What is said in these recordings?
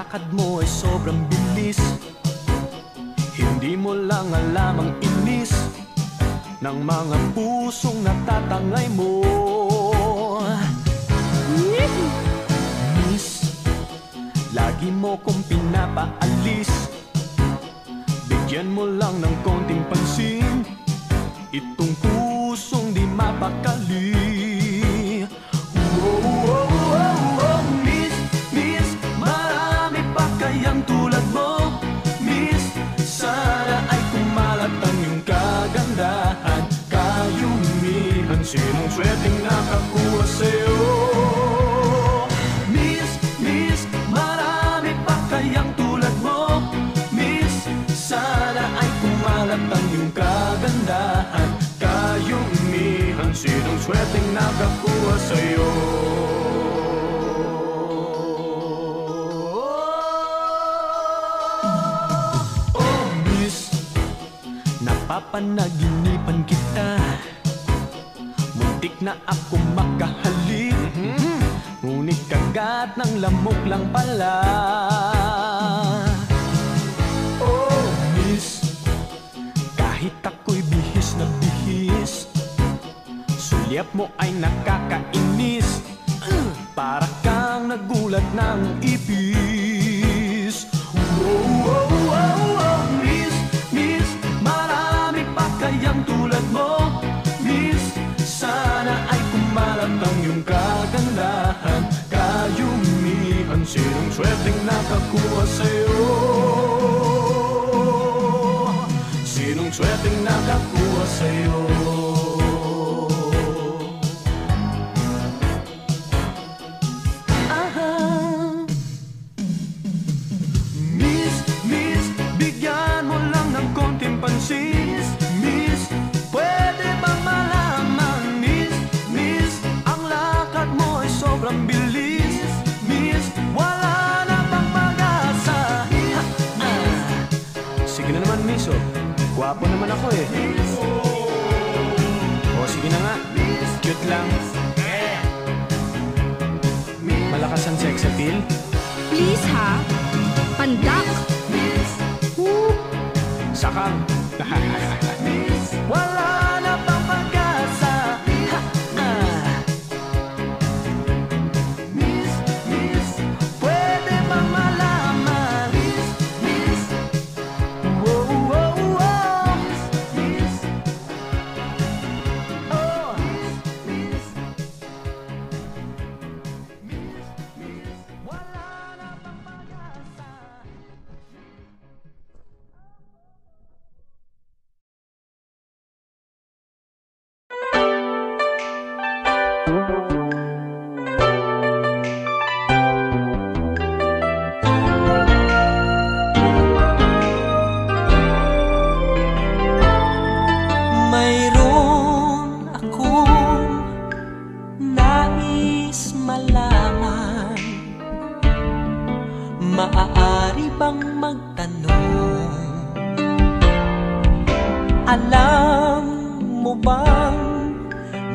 lakad mo ay sobrang bilis. Hindi mo lang alam ang inis ng mga pusong natatangay mo. Miss, lagi mo kong pinapaalis. Bigyan mo lang ng konting pansin itong pusong di mapakali. Miss, miss, marami pa kayang tulad mo. Miss, sana ay kumalat ang iyong kagandahan. Kayumihan, sinong swerteng nakakuha sa'yo? Miss, miss, marami pa kayang tulad mo. Miss, sana ay kumalat ang iyong kagandahan. Kayumihan, sinong swerteng nakakuha sa'yo? Oh, miss, napapanaginipan kita. Muntik na ako makahalik, ngunit kagat ng lamok lang pala. Oh, miss, kahit ako'y bihis na bihis, sulyap mo ay nakakainis. Para kang nagulat ng ipis. Miss, miss, marami pa kayang tulad mo. Miss, sana ay kumalat ang iyong kagandahan. Kayumihan, sinong swerteng nakakuha sa'yo? Sinong swerteng nakakuha sa'yo? Miss, miss, bigyan mo lang ng konting pansin. Miss, pwede bang malaman? Miss, miss, ang lakad mo ay sobrang bilis. Miss, wala na bang mag-asa? Sige na naman, miss, oh. Gwapo naman ako eh. O sige na nga, cute lang. Malakas ang sex appeal. Please ha, pandak. Sakang. Wala na bang mag-asa? Miss, miss, pwede bang malaman? Miss, miss, oh, oh, oh. Miss, oh, miss, miss, wala na bang mag-asa? Mayroon akong nais malaman. Maaari bang magtanong? Alam mo bang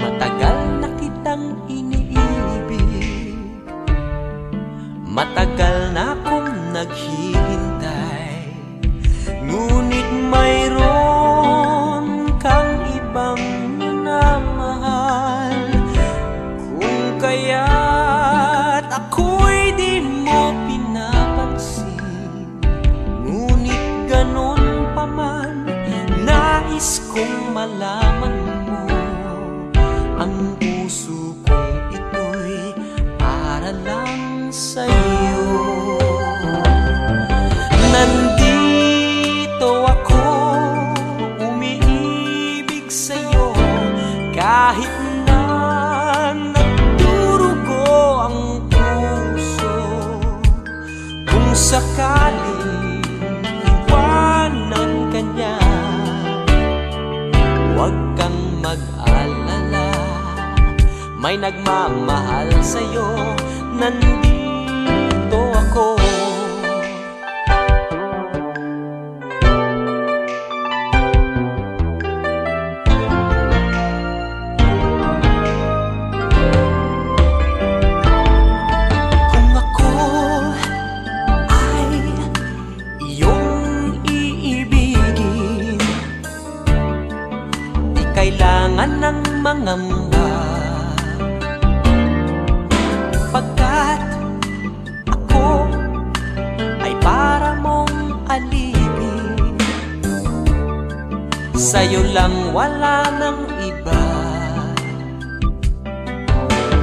matagal na kitang iniibig? Matagal na akong naghihintay, ngunit mayroon kang ibang minamahal. Kung kaya't ako'y di mo pinapansin, ngunit ganon pa man, nais kong malaman mo. Ang puso kong ito'y para lang sa'yo. Nandito ako, umiibig sa'yo, kahit na nagdurugo ang puso. Kung sakaling iwanan ka niya, huwag kang mag-alala, may nagmamahal sa'yo. Nandito ako. Kung ako sa'yo lang, wala nang iba.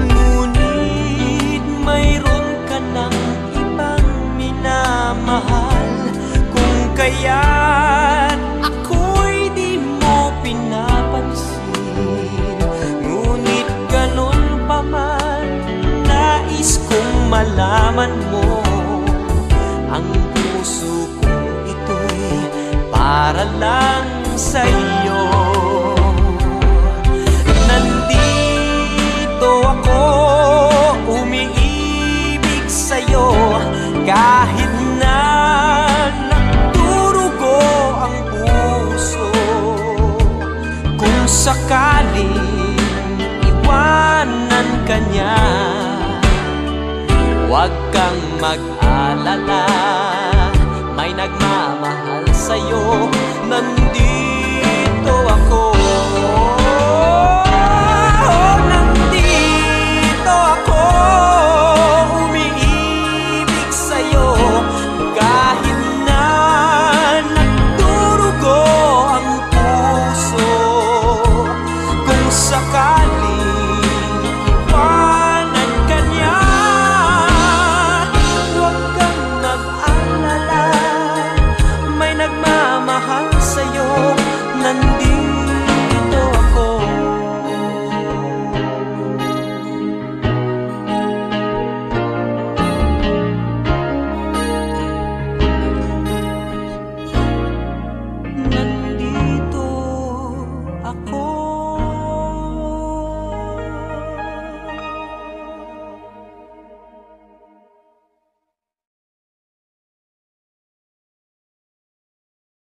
Ngunit mayroon ka ng ibang minamahal, kung kaya't ako'y di mo pinapansin. Ngunit ganun pa man, nais kong malaman mo, ang puso kong ito'y para lang sa'yo. Nandito ako, umiibig sa'yo, kahit na nagdurugo ang puso. Kung sakaling iwanan ka niya, huwag kang mag-alala, may nagmamahal sa'yo, nandito ako.